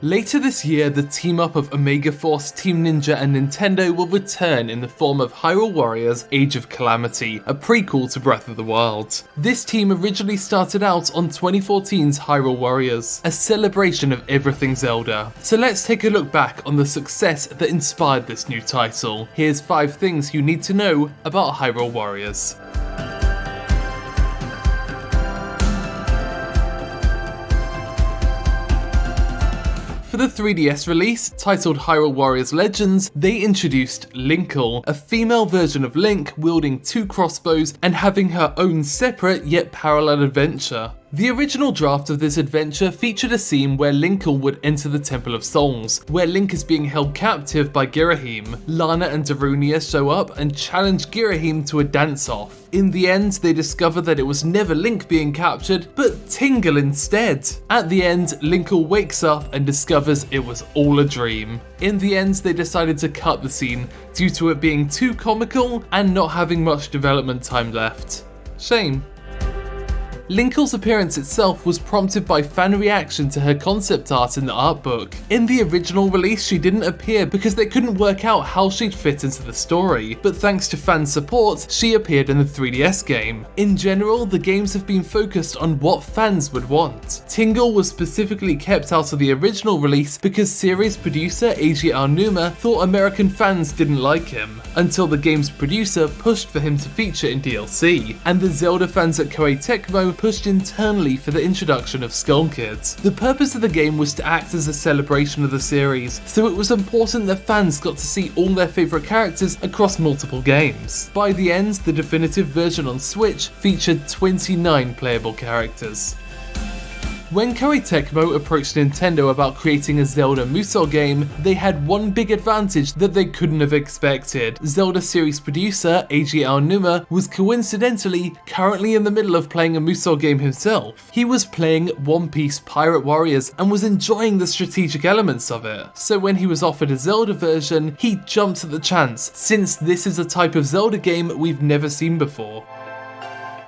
Later this year, the team-up of Omega Force, Team Ninja and Nintendo will return in the form of Hyrule Warriors Age of Calamity, a prequel to Breath of the Wild. This team originally started out on 2014's Hyrule Warriors, a celebration of everything Zelda. So let's take a look back on the success that inspired this new title. Here's 5 things you need to know about Hyrule Warriors. For the 3DS release, titled Hyrule Warriors Legends, they introduced Linkle, a female version of Link wielding 2 crossbows and having her own separate yet parallel adventure. The original draft of this adventure featured a scene where Linkle would enter the Temple of Souls, where Link is being held captive by Girahim. Lana and Darunia show up and challenge Girahim to a dance-off. In the end, they discover that it was never Link being captured, but Tingle instead. At the end, Linkle wakes up and discovers it was all a dream. In the end, they decided to cut the scene due to it being too comical and not having much development time left. Shame. Linkle's appearance itself was prompted by fan reaction to her concept art in the art book. In the original release, she didn't appear because they couldn't work out how she'd fit into the story, but thanks to fan support, she appeared in the 3DS game. In general, the games have been focused on what fans would want. Tingle was specifically kept out of the original release because series producer Eiji Aonuma thought American fans didn't like him, until the game's producer pushed for him to feature in DLC, and the Zelda fans at Koei Tecmo pushed internally for the introduction of Skull Kids. The purpose of the game was to act as a celebration of the series, so it was important that fans got to see all their favourite characters across multiple games. By the end, the definitive version on Switch featured 29 playable characters. When Koei Tecmo approached Nintendo about creating a Zelda Musou game, they had one big advantage that they couldn't have expected. Zelda series producer Eiji Aonuma was coincidentally currently in the middle of playing a Musou game himself. He was playing One Piece Pirate Warriors and was enjoying the strategic elements of it. So when he was offered a Zelda version, he jumped at the chance, since this is a type of Zelda game we've never seen before.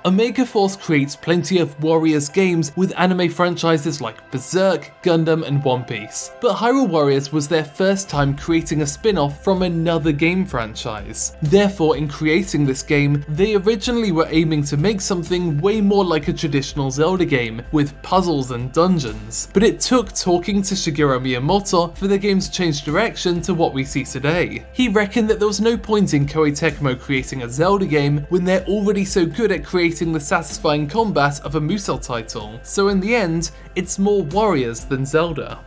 Omega Force creates plenty of Warriors games with anime franchises like Berserk, Gundam and One Piece, but Hyrule Warriors was their first time creating a spin-off from another game franchise. Therefore, in creating this game, they originally were aiming to make something way more like a traditional Zelda game, with puzzles and dungeons, but it took talking to Shigeru Miyamoto for the game to change direction to what we see today. He reckoned that there was no point in Koei Tecmo creating a Zelda game when they're already so good at creating the satisfying combat of a Musou title, so in the end, it's more Warriors than Zelda.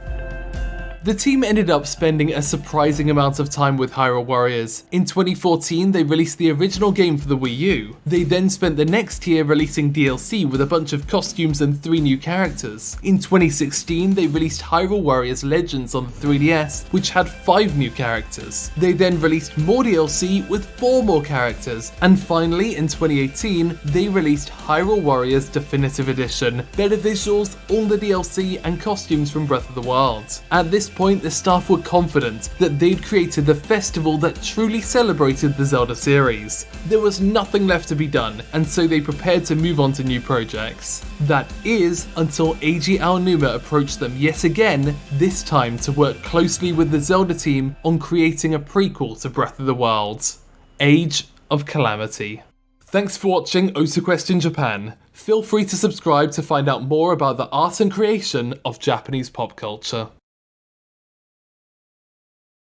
The team ended up spending a surprising amount of time with Hyrule Warriors. In 2014, they released the original game for the Wii U. They then spent the next year releasing DLC with a bunch of costumes and 3 new characters. In 2016, they released Hyrule Warriors Legends on the 3DS, which had 5 new characters. They then released more DLC with 4 more characters. And finally, in 2018, they released Hyrule Warriors Definitive Edition, better visuals, all the DLC and costumes from Breath of the Wild. At this point, the staff were confident that they'd created the festival that truly celebrated the Zelda series. There was nothing left to be done, and so they prepared to move on to new projects. That is, until Eiji Aonuma approached them yet again, this time to work closely with the Zelda team on creating a prequel to Breath of the Wild, Age of Calamity. Thanks for watching OTAQUEST in Japan. Feel free to subscribe to find out more about the art and creation of Japanese pop culture.